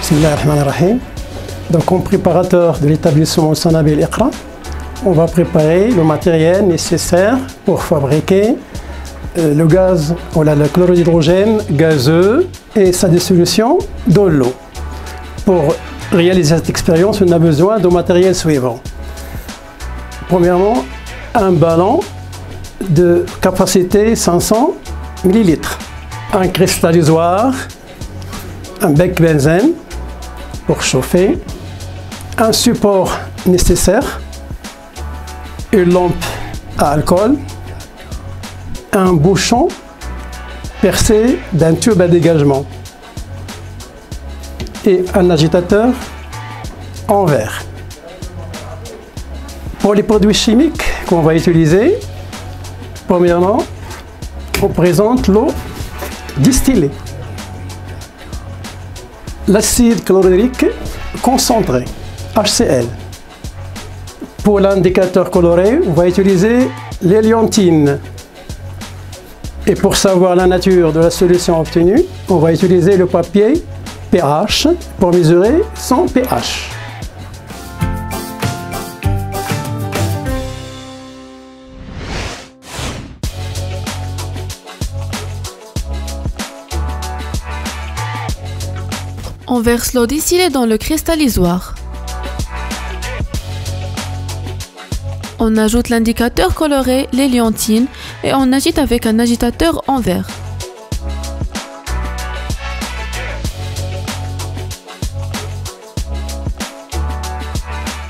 Bismillahirrahmanirrahim. Donc, comme préparateur de l'établissement Sanabi Al-Iqra, on va préparer le matériel nécessaire pour fabriquer le gaz, le chlorure d'hydrogène gazeux et sa dissolution dans l'eau. Pour réaliser cette expérience, on a besoin de matériel suivant. Premièrement, un ballon de capacité 500 ml, un cristallisoire, un bec benzène pour chauffer, un support nécessaire, une lampe à alcool, un bouchon percé d'un tube à dégagement et un agitateur en verre. Pour les produits chimiques qu'on va utiliser, premièrement, on présente l'eau distillée, l'acide chlorhydrique concentré, HCl. Pour l'indicateur coloré, on va utiliser l'héliantine. Et pour savoir la nature de la solution obtenue, on va utiliser le papier pH pour mesurer son pH. On verse l'eau distillée dans le cristallisoire. On ajoute l'indicateur coloré, l'héliantine, et on agite avec un agitateur en verre.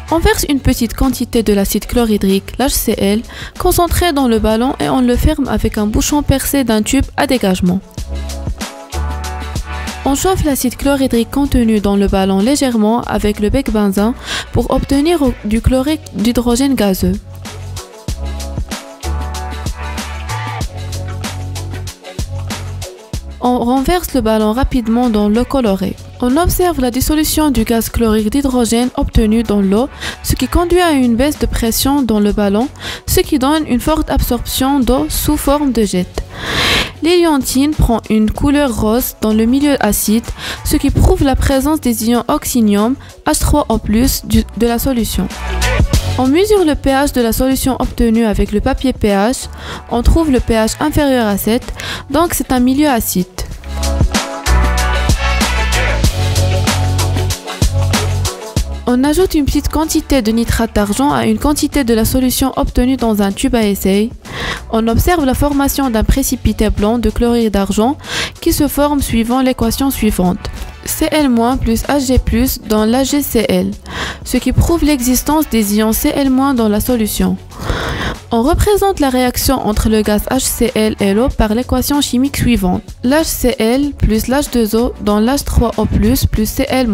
On verse une petite quantité de l'acide chlorhydrique, l'HCl, concentré dans le ballon et on le ferme avec un bouchon percé d'un tube à dégagement. On chauffe l'acide chlorhydrique contenu dans le ballon légèrement avec le bec benzène pour obtenir du chlorure d'hydrogène gazeux. On renverse le ballon rapidement dans l'eau colorée. On observe la dissolution du gaz chlorure d'hydrogène obtenu dans l'eau, ce qui conduit à une baisse de pression dans le ballon, ce qui donne une forte absorption d'eau sous forme de jet. L'héliantine prend une couleur rose dans le milieu acide, ce qui prouve la présence des ions oxynium H3O+ de la solution. On mesure le pH de la solution obtenue avec le papier pH. On trouve le pH inférieur à 7, donc c'est un milieu acide. On ajoute une petite quantité de nitrate d'argent à une quantité de la solution obtenue dans un tube à essai. On observe la formation d'un précipité blanc de chlorure d'argent qui se forme suivant l'équation suivante. Cl- plus Hg+ dans l'HgCl, ce qui prouve l'existence des ions Cl- dans la solution. On représente la réaction entre le gaz HCl et l'eau par l'équation chimique suivante. l'HCl plus l'H2O dans l'H3O+ plus Cl-.